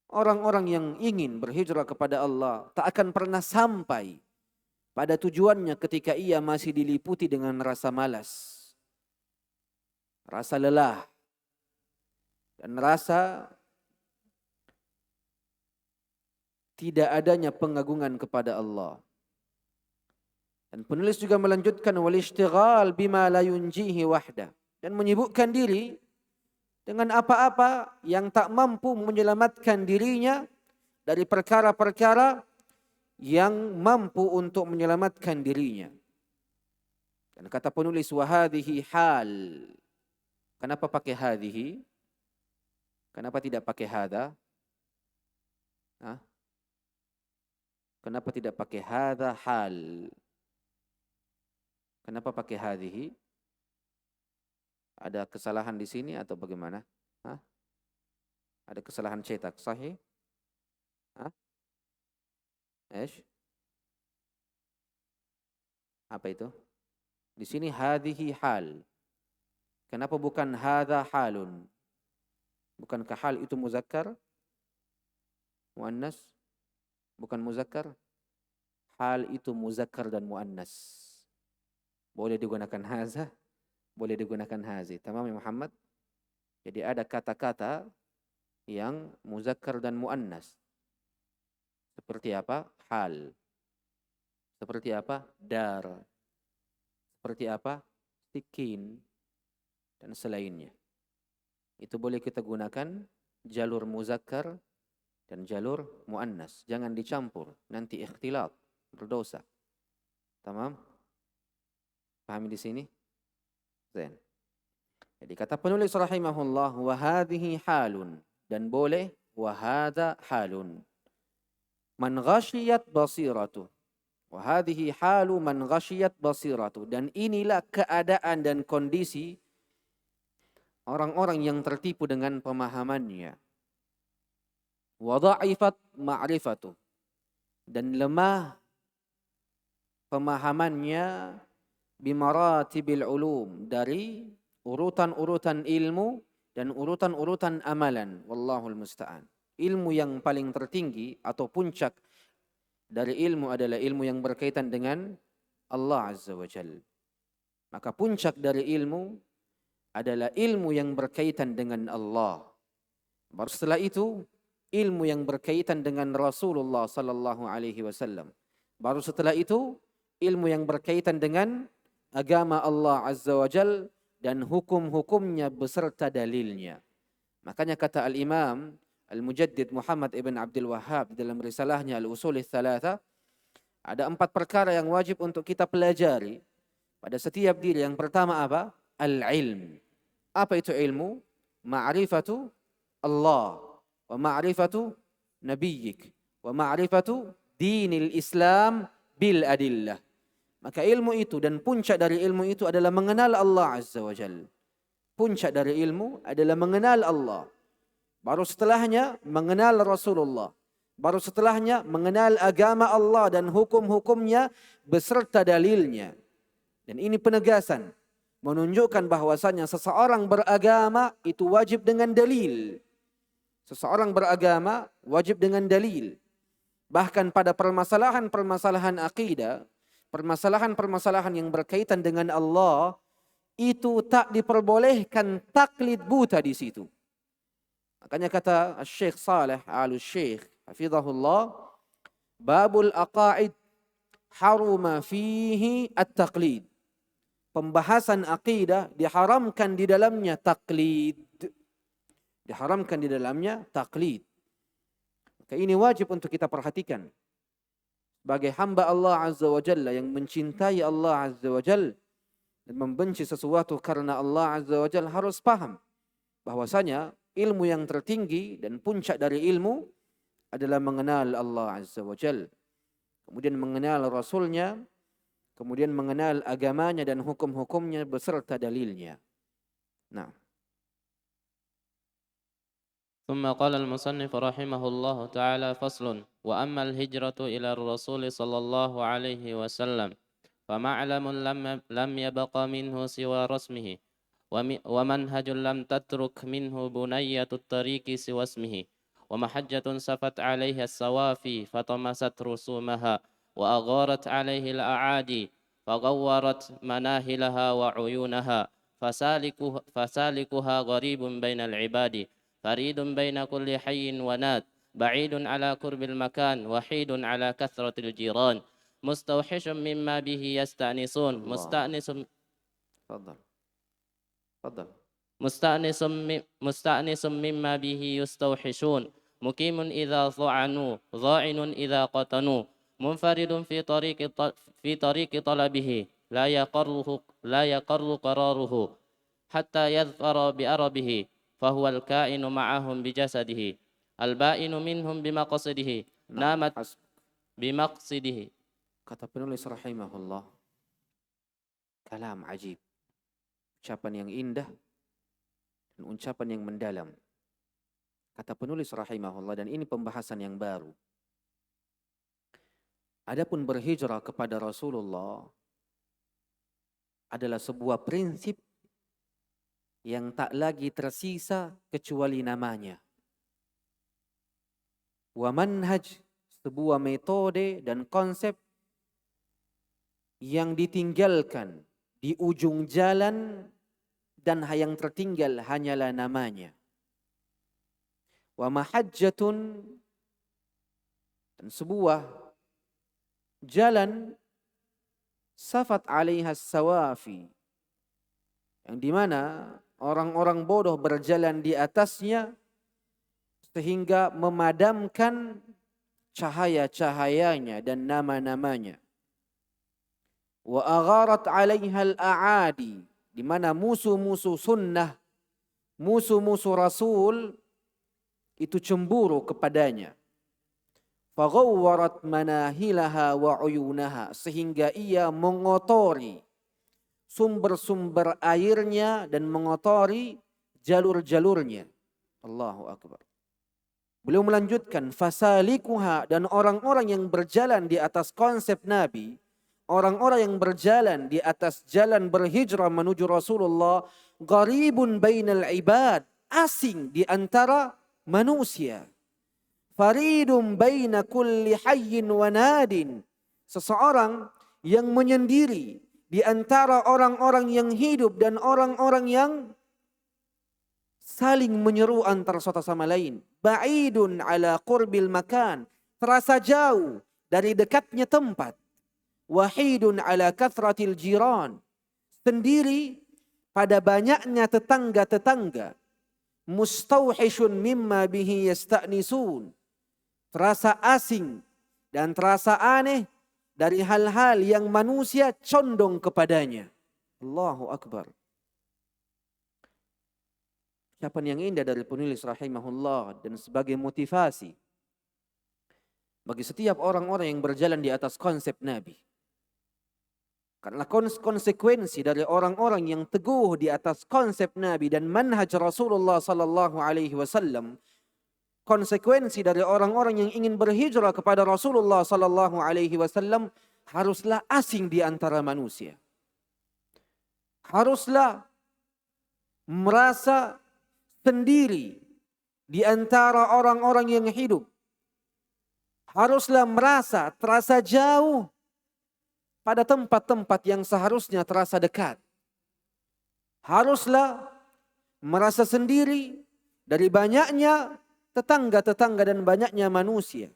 Orang-orang yang ingin berhijrah kepada Allah tak akan pernah sampai pada tujuannya ketika ia masih diliputi dengan rasa malas, rasa lelah, dan rasa tidak adanya pengagungan kepada Allah. Dan penulis juga melanjutkan wal ishtighal bima la yunjihi wahda, dan menyibukkan diri dengan apa-apa yang tak mampu menyelamatkan dirinya dari perkara-perkara yang mampu untuk menyelamatkan dirinya. Dan kata penulis, wa hadhihi hal. Kenapa pakai hadhihi? Kenapa tidak pakai hadha? Kenapa tidak pakai hadha hal? Kenapa pakai hadhihi? Ada kesalahan di sini atau bagaimana? Ada kesalahan cetak, sahih? Apa itu? Di sini hadhihi hal. Kenapa bukan hadha halun? Bukankah hal itu muzakkar? Muannas? Bukan muzakkar? Hal itu muzakkar dan muannas. Boleh digunakan haza, boleh digunakan hazi. Tamam ya Muhammad? Jadi ada kata-kata yang muzakkar dan muannas. Seperti apa? Hal. Seperti apa? Dar. Seperti apa? Sikin. Dan selainnya. Itu boleh kita gunakan jalur muzakkar dan jalur muannas. Jangan dicampur. Nanti ikhtilat. Berdosa. Tamam? Pahami di sini? Zain. Jadi kata penulis rahimahullah, wa hadhihi halun, dan boleh wa hadha halun. Man ghashiyat basiratu. Wa hadhihi halu man ghashiyat basiratu, dan inilah keadaan dan kondisi orang-orang yang tertipu dengan pemahamannya. Wa dha'ifat ma'rifatu, dan lemah pemahamannya bimaratibil ulum, dari urutan-urutan ilmu dan urutan-urutan amalan. Wallahul musta'an. Ilmu yang paling tertinggi atau puncak dari ilmu adalah ilmu yang berkaitan dengan Allah Azza wa Jalla. Maka puncak dari ilmu adalah ilmu yang berkaitan dengan Allah. Baru setelah itu ilmu yang berkaitan dengan Rasulullah sallallahu alaihi wasallam. Baru setelah itu ilmu yang berkaitan dengan agama Allah Azza wa Jal dan hukum-hukumnya beserta dalilnya. Makanya kata Al-Imam Al-Mujaddid Muhammad ibn Abdul Wahhab dalam risalahnya Al-Usul Thalatha, ada 4 perkara yang wajib untuk kita pelajari pada setiap diri. Yang pertama apa? Al-ilm. Apa itu ilmu? Ma'rifatu Allah wa ma'rifatu nabiyyik wa ma'rifatu dinil Islam bil adillah. Maka ilmu itu dan puncak dari ilmu itu adalah mengenal Allah Azza wa Jalla. Puncak dari ilmu adalah mengenal Allah. Baru setelahnya mengenal Rasulullah. Baru setelahnya mengenal agama Allah dan hukum-hukumnya beserta dalilnya. Dan ini penegasan menunjukkan bahwasannya seseorang beragama itu wajib dengan dalil. Seseorang beragama wajib dengan dalil. Bahkan pada permasalahan-permasalahan akidah, permasalahan-permasalahan yang berkaitan dengan Allah, itu tak diperbolehkan taklid buta di situ. Makanya kata Syekh Saleh Al-Syekh hafizahullah, babul aqaid haruma fihi at-taqlid. Pembahasan akidah diharamkan di dalamnya taklid. Diharamkan di dalamnya taklid. Maka ini wajib untuk kita perhatikan. Sebagai hamba Allah Azza wa Jalla yang mencintai Allah Azza wa Jalla dan membenci sesuatu karena Allah Azza wa Jalla, harus paham bahwasanya ilmu yang tertinggi dan puncak dari ilmu adalah mengenal Allah Azza wa Jalla, kemudian mengenal Rasulnya, kemudian mengenal agamanya dan hukum-hukumnya beserta dalilnya. Nah. ثم قال المصنف رحمه الله تعالى فصل وأما الهجرة إلى الرسول صلى الله عليه وسلم فمعلم لم يبق منه سوى رسمه ومنهج لم تترك منه بنية الطريق سوى اسمه ومحجة سفت عليها السوافي فطمست رسومها وأغارت عليه الأعادي فغورت مناهلها وعيونها فسالكها غريب بين العباد فريد بين كل حي وناد بعيد على قرب المكان وحيد على كثرة الجيران مستوحش مما به يستأنسون مستأنس مما به يستوحشون مقيم إذا ضعنوا ضاعن إذا قتنوا منفرد في طريق طلبه لا يقر قراره حتى يظفر بأربه فهو الكائن معهم بجسده البائن منهم بمقصده نامت بمقصده. Kata penulis rahimahullah, kalam ajib, ucapan yang indah dan ucapan yang mendalam. Kata penulis rahimahullah, dan ini pembahasan yang baru. Adapun berhijrah kepada Rasulullah adalah sebuah prinsip yang tak lagi tersisa kecuali namanya. Wa manhaj, sebuah metode dan konsep yang ditinggalkan di ujung jalan dan yang tertinggal hanyalah namanya. Wa mahajjatun, dan sebuah jalan safat 'alaiha sawafi, yang dimana orang-orang bodoh berjalan di atasnya sehingga memadamkan cahaya-cahayanya dan nama-namanya. Wa agharat 'alaiha al-a'adi, di mana musuh-musuh sunnah, musuh-musuh Rasul itu cemburu kepadanya. Faghawwarat manahilaha wa uyunaha, sehingga ia mengotori sumber-sumber airnya dan mengotori jalur-jalurnya. Allahu Akbar. Beliau melanjutkan, fasalikuha, dan orang-orang yang berjalan di atas konsep Nabi, orang-orang yang berjalan di atas jalan berhijrah menuju Rasulullah, gharibun bainal ibad, asing di antara manusia. Faridun baina kulli hayyin wa nadin, seseorang yang menyendiri di antara orang-orang yang hidup dan orang-orang yang saling menyeru antara satu sama lain. Ba'idun ala qurbil makan, terasa jauh dari dekatnya tempat. Wahidun ala kathratil jiran, sendiri pada banyaknya tetangga-tetangga. Mustauhishun mimma bihi yasta'nisun, terasa asing dan terasa aneh dari hal-hal yang manusia condong kepadanya. Allahu Akbar. Ucapan yang indah dari penulis rahimahullah dan sebagai motivasi bagi setiap orang-orang yang berjalan di atas konsep Nabi. Karena konsekuensi dari orang-orang yang teguh di atas konsep Nabi dan manhaj Rasulullah sallallahu alaihi wasallam, konsekuensi dari orang-orang yang ingin berhijrah kepada Rasulullah sallallahu alaihi wasallam haruslah asing di antara manusia. Haruslah merasa sendiri di antara orang-orang yang hidup. Haruslah merasa terasa jauh pada tempat-tempat yang seharusnya terasa dekat. Haruslah merasa sendiri dari banyaknya tetangga-tetangga dan banyaknya manusia.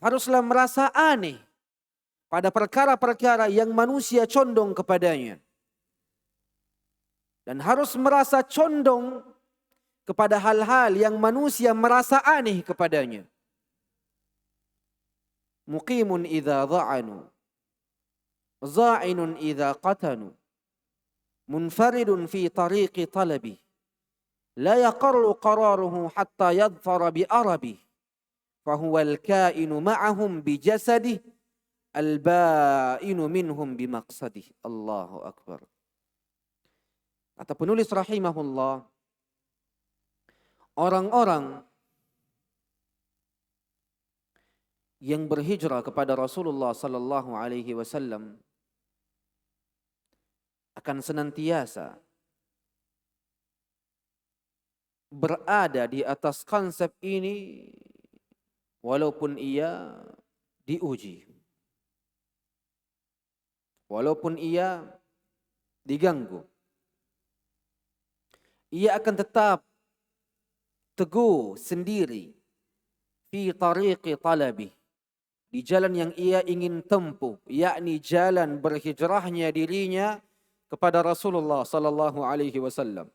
Haruslah merasa aneh pada perkara-perkara yang manusia condong kepadanya. Dan harus merasa condong kepada hal-hal yang manusia merasa aneh kepadanya. Muqimun idza dha'anu, za'inun idza qatanu, munfaridun fi tariqi talabi, la yaqarru qararuhu hatta yadfara bi arabi, fahuwa al-kainu ma'ahum bi jasadih, al-ba'inu minhum bi maqsadih. Allahu Akbar. Kata penulis rahimahullah, orang-orang yang berhijrah kepada Rasulullah sallallahu alaihi wasallam akan senantiasa berada di atas konsep ini walaupun ia diuji, walaupun ia diganggu. Ia akan tetap teguh sendiri fi tariqi talabi, di jalan yang ia ingin tempuh, yakni jalan berhijrahnya dirinya kepada Rasulullah sallallahu alaihi wasallam.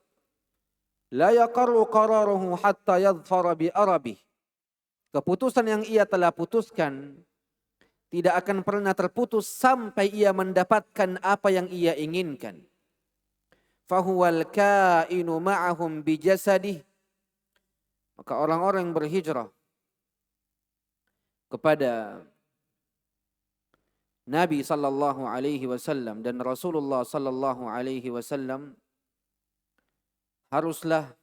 La yaqarru qararuhu hatta yadhfara bi arabi. Keputusan yang ia telah putuskan tidak akan pernah terputus sampai ia mendapatkan apa yang ia inginkan. Fahuwal kainu ma'ahum bi jasadih. Maka orang-orang yang berhijrah kepada Nabi sallallahu alaihi wasallam dan Rasulullah sallallahu alaihi wasallam haruslah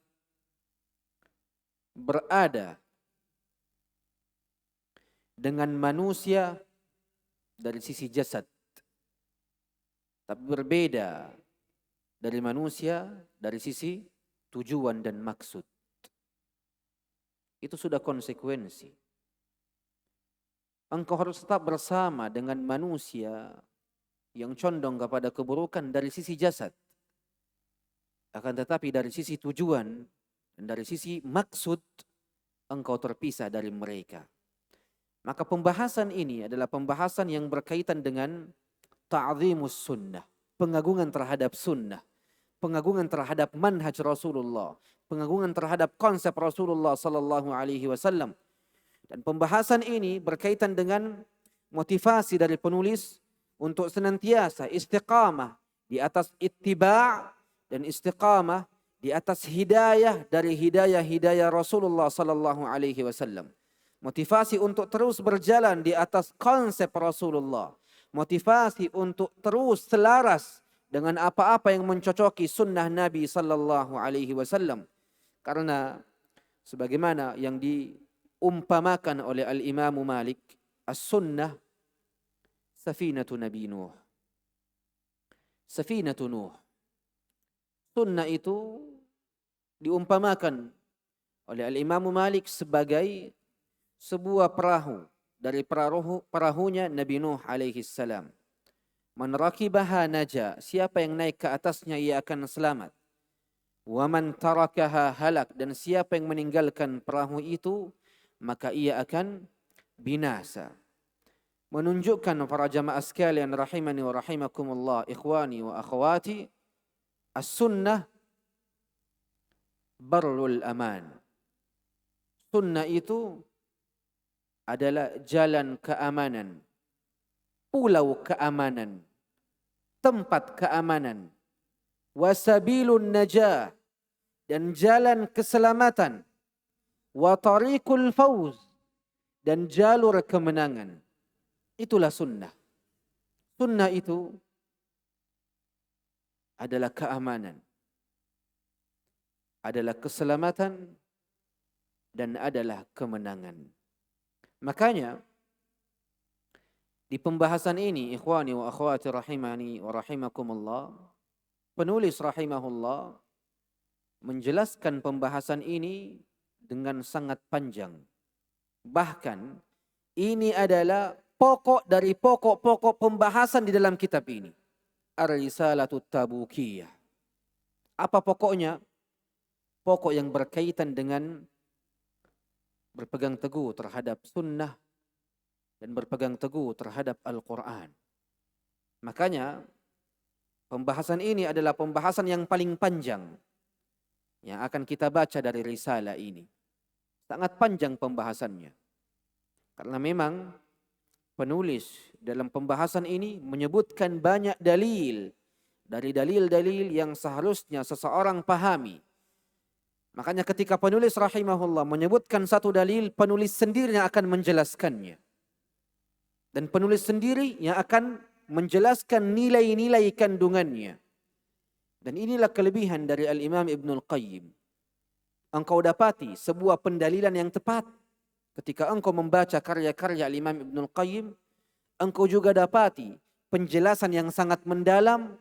berada dengan manusia dari sisi jasad, tapi berbeda dari manusia dari sisi tujuan dan maksud. Itu sudah konsekuensi. Engkau harus tetap bersama dengan manusia yang condong kepada keburukan dari sisi jasad. Akan tetapi dari sisi tujuan dan dari sisi maksud, engkau terpisah dari mereka. Maka pembahasan ini adalah pembahasan yang berkaitan dengan ta'zimus sunnah, pengagungan terhadap sunnah, pengagungan terhadap manhaj Rasulullah, pengagungan terhadap konsep Rasulullah sallallahu alaihi wasallam. Dan pembahasan ini berkaitan dengan motivasi dari penulis untuk senantiasa istiqamah di atas ittiba' dan istiqamah di atas hidayah dari hidayah Rasulullah sallallahu alaihi wasallam. Motivasi untuk terus berjalan di atas konsep Rasulullah. Motivasi untuk terus selaras dengan apa-apa yang mencocoki sunnah Nabi sallallahu alaihi wasallam. Karena sebagaimana yang diumpamakan oleh Al-Imam Malik, as-sunnah safinatu Nabi Nuh. Safinatu Nuh. Sunnah itu diumpamakan oleh Al-Imam Malik sebagai sebuah perahu dari perahunya Nabi Nuh alaihi salam. Man rakibaha naja, siapa yang naik ke atasnya ia akan selamat. Wa man tarakaha halak, dan siapa yang meninggalkan perahu itu maka ia akan binasa. Menunjukkan para jamaah sekalian rahimani wa rahimakumullah, ikhwani wa akhwati, as-sunnah barrul aman. Sunnah itu adalah jalan keamanan, pulau keamanan, tempat keamanan, wasabilun najah, dan jalan keselamatan, wa tariqul fawz, dan jalur kemenangan. Itulah sunnah. Sunnah itu adalah keamanan, adalah keselamatan, dan adalah kemenangan. Makanya di pembahasan ini, ikhwani wa akhwati rahimani wa rahimakumullah, penulis rahimahullah menjelaskan pembahasan ini dengan sangat panjang. Bahkan ini adalah pokok dari pokok-pokok pembahasan di dalam kitab ini. Ar-Risalatut Tabukiyah. Apa pokoknya? Pokok yang berkaitan dengan berpegang teguh terhadap sunnah dan berpegang teguh terhadap Al-Quran. Makanya pembahasan ini adalah pembahasan yang paling panjang yang akan kita baca dari risalah ini. Sangat panjang pembahasannya. Karena memang penulis dalam pembahasan ini menyebutkan banyak dalil dari dalil-dalil yang seharusnya seseorang pahami. Makanya ketika penulis rahimahullah menyebutkan satu dalil, penulis sendiri yang akan menjelaskannya. Dan penulis sendiri yang akan menjelaskan nilai-nilai kandungannya. Dan inilah kelebihan dari Al-Imam Ibnul Qayyim. Engkau dapati sebuah pendalilan yang tepat. Ketika engkau membaca karya-karya Al-Imam Ibnul Qayyim, engkau juga dapati penjelasan yang sangat mendalam.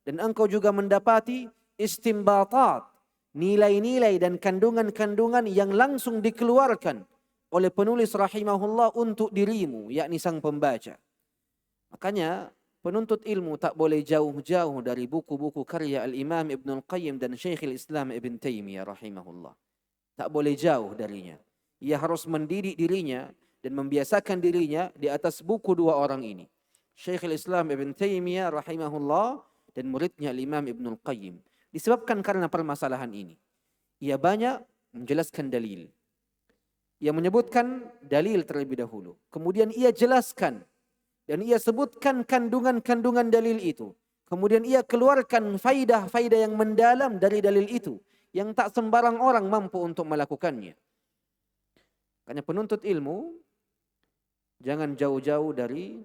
Dan engkau juga mendapati istimbatat, nilai-nilai dan kandungan-kandungan yang langsung dikeluarkan oleh penulis rahimahullah untuk dirimu, yakni sang pembaca. Makanya penuntut ilmu tak boleh jauh-jauh dari buku-buku karya Al-Imam Ibnul Qayyim dan Syekhul Islam Ibn Taimiyah rahimahullah. Tak boleh jauh darinya. Ia harus mendidik dirinya dan membiasakan dirinya di atas buku dua orang ini. Syekhul Islam Ibn Taimiyah rahimahullah dan muridnya Al-Imam Ibnul Qayyim. Disebabkan karena permasalahan ini. Ia banyak menjelaskan dalil. Ia menyebutkan dalil terlebih dahulu. Kemudian ia jelaskan. Dan ia sebutkan kandungan-kandungan dalil itu. Kemudian ia keluarkan faidah-faidah yang mendalam dari dalil itu. Yang tak sembarang orang mampu untuk melakukannya. Karena penuntut ilmu, jangan jauh-jauh dari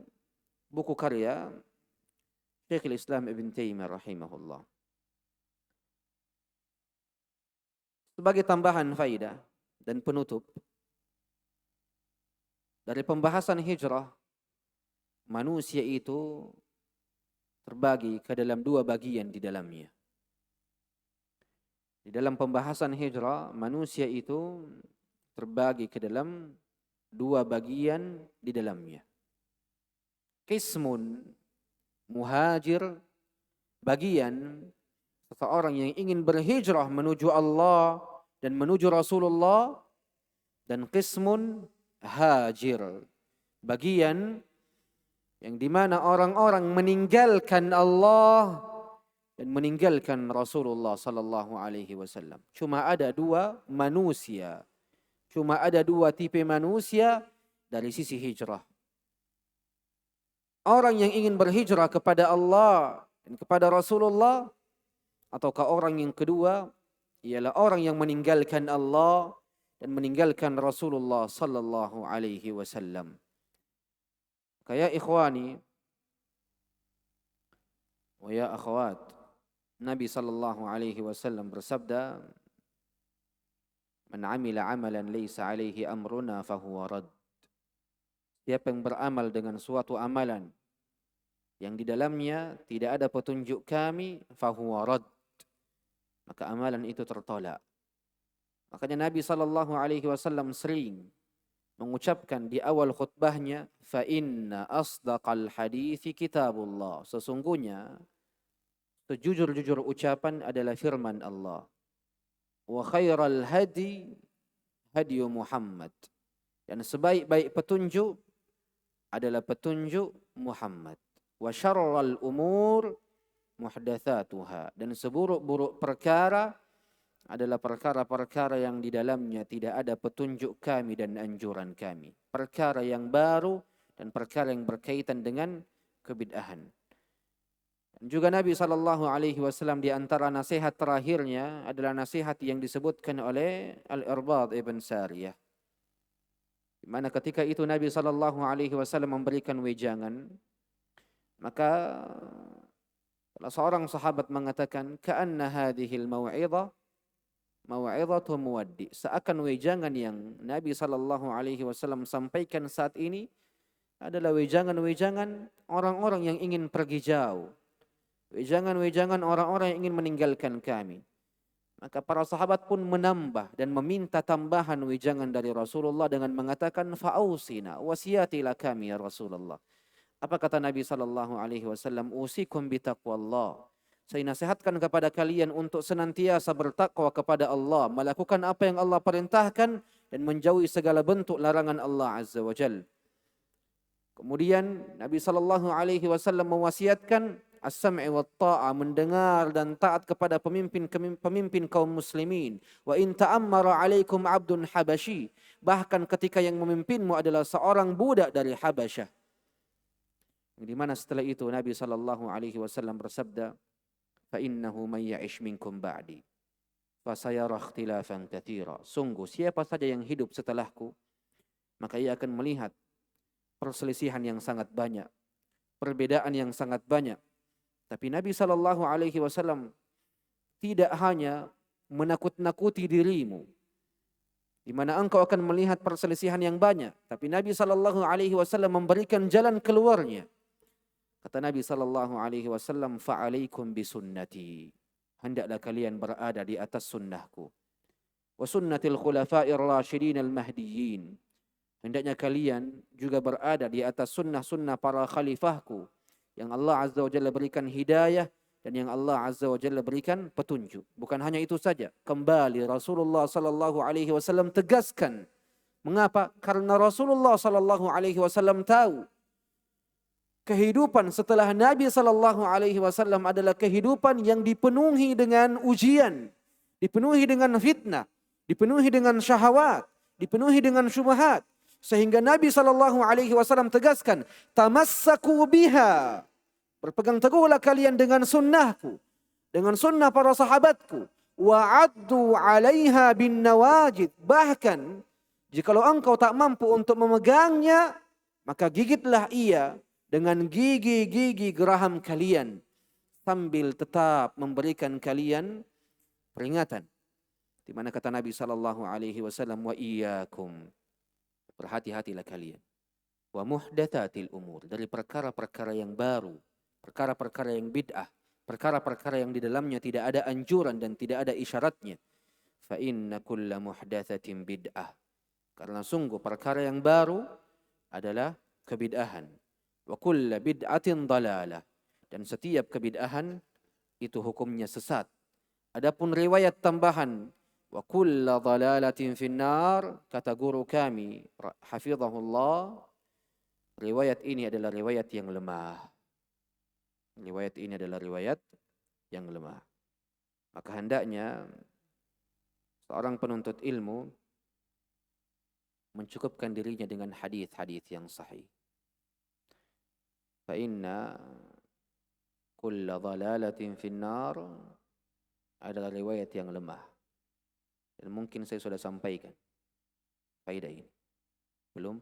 buku karya Syekhul Islam Ibn Taimiyah rahimahullah. Sebagai tambahan faidah dan penutup dari pembahasan hijrah, manusia itu terbagi ke dalam dua bagian di dalamnya. Di dalam pembahasan hijrah, manusia itu terbagi ke dalam dua bagian di dalamnya. Qismun muhajir, bagian seseorang yang ingin berhijrah menuju Allah dan menuju Rasulullah, dan qismun hajir, bagian yang dimana orang-orang meninggalkan Allah dan meninggalkan Rasulullah sallallahu alaihi wasallam. Cuma ada dua manusia, cuma ada dua tipe manusia dari sisi hijrah. Orang yang ingin berhijrah kepada Allah dan kepada Rasulullah, ataukah orang yang kedua ialah orang yang meninggalkan Allah dan meninggalkan Rasulullah sallallahu alaihi wasallam. Kaya ikhwani wa ya akhwat, Nabi sallallahu alaihi wasallam bersabda, "Man 'amila 'amalan laysa 'alaihi amruna fahuwa rad." Siapa yang beramal dengan suatu amalan yang di dalamnya tidak ada petunjuk kami, fahuwa rad, maka amalan itu tertolak. Makanya Nabi sallallahu alaihi wasallam sering mengucapkan di awal khutbahnya, fa inna asdaqal hadithi kitabullah. Sesungguhnya sejujur-jujur ucapan adalah firman Allah. wa khairal hadi hadi Muhammad. Dan sebaik-baik petunjuk adalah petunjuk Muhammad. Wa syarral umur muhdatsatuha. Dan seburuk-buruk perkara adalah perkara-perkara yang di dalamnya tidak ada petunjuk kami dan anjuran kami. Perkara yang baru dan perkara yang berkaitan dengan kebid'ahan. Dan juga Nabi SAW di antara nasihat terakhirnya adalah nasihat yang disebutkan oleh Al-Irbad ibn Sariyah. Di mana ketika itu Nabi SAW memberikan wejangan, maka salah seorang sahabat mengatakan, "Ka'anna hadhil mau'izah mau'izatu muwaddi." Seakan wejangan yang Nabi SAW sampaikan saat ini adalah wejangan-wejangan orang-orang yang ingin pergi jauh. Wejangan-wejangan orang-orang yang ingin meninggalkan kami. Maka para sahabat pun menambah dan meminta tambahan wejangan dari Rasulullah dengan mengatakan, "Fa'ausina, wasiatilah kami ya Rasulullah." Apa kata Nabi SAW? "Usikum bitaqwallah." Saya nasihatkan kepada kalian untuk senantiasa bertakwa kepada Allah, melakukan apa yang Allah perintahkan dan menjauhi segala bentuk larangan Allah Azza wa Jalla. Kemudian Nabi SAW mewasiatkan as-sam'i wa ta'ah, mendengar dan taat kepada pemimpin kaum muslimin. Wa in ta'ammara 'alaikum 'abdun habasyi, bahkan ketika yang memimpinmu adalah seorang budak dari Habasyah. Di mana setelah itu Nabi SAW bersabda, fa innahu man ya'ish minkum ba'di fa sayara ikhtilafan katsira. Sungguh siapa saja yang hidup setelahku, maka ia akan melihat perselisihan yang sangat banyak, perbedaan yang sangat banyak. Tapi Nabi SAW tidak hanya menakut-nakuti dirimu, di mana engkau akan melihat perselisihan yang banyak, tapi Nabi SAW memberikan jalan keluarnya. Kata Nabi SAW, "Fa'alaikum bisunnati." Hendaklah kalian berada di atas sunnahku. Wa sunnatil khulafa'ir rasyidin al-mahdiyyin. Hendaknya kalian juga berada di atas sunnah-sunnah para khalifahku yang Allah Azza wa Jalla berikan hidayah dan yang Allah Azza wa Jalla berikan petunjuk. Bukan hanya itu saja, kembali Rasulullah SAW tegaskan. Mengapa? Karena Rasulullah SAW tahu kehidupan setelah Nabi SAW adalah kehidupan yang dipenuhi dengan ujian, dipenuhi dengan fitnah, dipenuhi dengan syahwat, dipenuhi dengan syubhat. Sehingga Nabi SAW tegaskan, tamassaku biha. Berpegang teguhlah kalian dengan sunnahku, dengan sunnah para sahabatku. Wa'addu 'alaiha bin nawajid. Bahkan, jikalau engkau tak mampu untuk memegangnya, maka gigitlah ia dengan gigi-gigi geraham kalian. Sambil tetap memberikan kalian peringatan. Di mana kata Nabi SAW, wa iyyakum. Berhati-hatilah kalian. Wa muhdatsatil umur, dari perkara-perkara yang baru, perkara-perkara yang bid'ah, perkara-perkara yang di dalamnya tidak ada anjuran dan tidak ada isyaratnya. Fa inna kulla muhdatsatin bid'ah. Karena sungguh perkara yang baru adalah kebid'ahan. Wa kulla bid'atin dalalah. Dan setiap kebid'ahan itu hukumnya sesat. Adapun riwayat tambahan wa kulla dhalalatin finnar, kata guru kami hafizahullah, riwayat ini adalah riwayat yang lemah. Riwayat ini adalah riwayat yang lemah. Maka hendaknya seorang penuntut ilmu mencukupkan dirinya dengan hadis-hadis yang sahih. Fa inna kulla dhalalatin finnar adalah riwayat yang lemah. Dan mungkin saya sudah sampaikan faedah ini. Belum?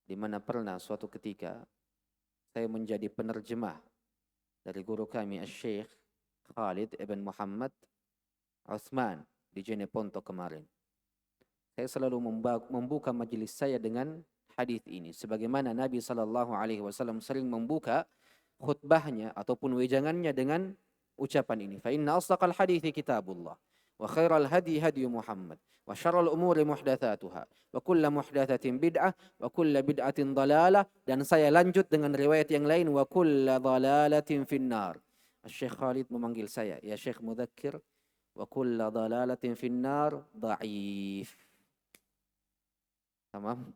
Di mana pernah suatu ketika saya menjadi penerjemah dari guru kami Syekh Khalid ibn Muhammad Utsman di Jeneponto kemarin. Saya selalu membuka majelis saya dengan hadis ini. Sebagaimana Nabi SAW sering membuka khutbahnya ataupun wejangannya dengan ucapan ini. Fa inna asdaqal hadithi kitabullah. Wa khairal hadi hadi Muhammad wa syarrul umuri muhdatsatuha wa kullu muhdatsatin bid'ah wa kullu bid'atin dalalah. Dan saya lanjut dengan riwayat yang lain, wa kullu dhalalatin finnar. Syekh Khalid memanggil saya, ya Syekh Mudzakkir, wa kulla dhalalatin finnar dhaif. Tamam.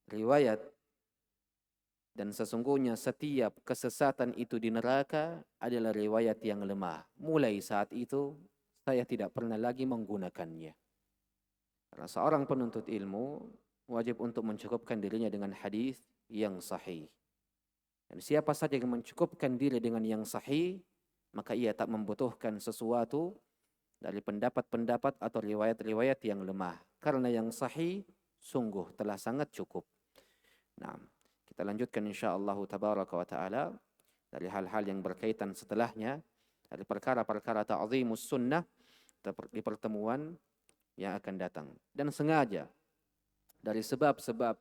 Riwayat, dan sesungguhnya setiap kesesatan itu di neraka adalah riwayat yang lemah. Mulai saat itu saya tidak pernah lagi menggunakannya. Karena seorang penuntut ilmu wajib untuk mencukupkan dirinya dengan hadis yang sahih. Dan siapa saja yang mencukupkan diri dengan yang sahih, maka ia tak membutuhkan sesuatu dari pendapat-pendapat atau riwayat-riwayat yang lemah. Karena yang sahih sungguh telah sangat cukup. Nah, kita lanjutkan insyaallah tabaraka wa taala dari hal-hal yang berkaitan setelahnya, dari perkara-perkara ta'zimus sunnah di pertemuan yang akan datang. Dan sengaja dari sebab-sebab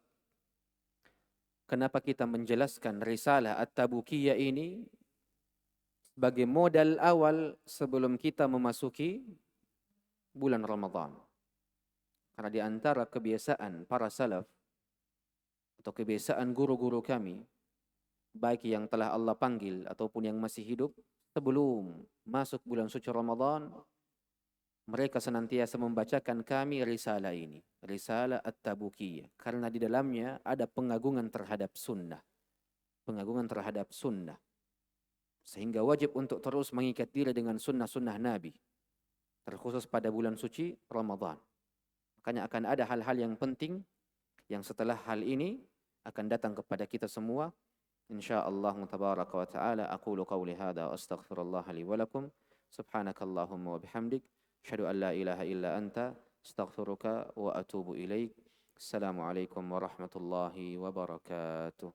kenapa kita menjelaskan risalah At-Tabukiyah ini sebagai modal awal sebelum kita memasuki bulan Ramadan. Karena di antara kebiasaan para salaf atau kebiasaan guru-guru kami, baik yang telah Allah panggil ataupun yang masih hidup, sebelum masuk bulan suci Ramadan, mereka senantiasa membacakan kami risalah ini, risalah At-Tabukiyah, karena di dalamnya ada pengagungan terhadap sunnah. Pengagungan terhadap sunnah. Sehingga wajib untuk terus mengikat diri dengan sunnah-sunnah Nabi, terkhusus pada bulan suci Ramadan. Makanya akan ada hal-hal yang penting yang setelah hal ini akan datang kepada kita semua. InsyaAllah tabaraka wa ta'ala aqulu qawli hadha wa astaghfirullah li wa lakum. Subhanakallahumma wa bihamdik. Asyhadu an la ilaha illa anta. Astaghfiruka wa atubu ilaik. Assalamualaikum warahmatullahi wabarakatuh.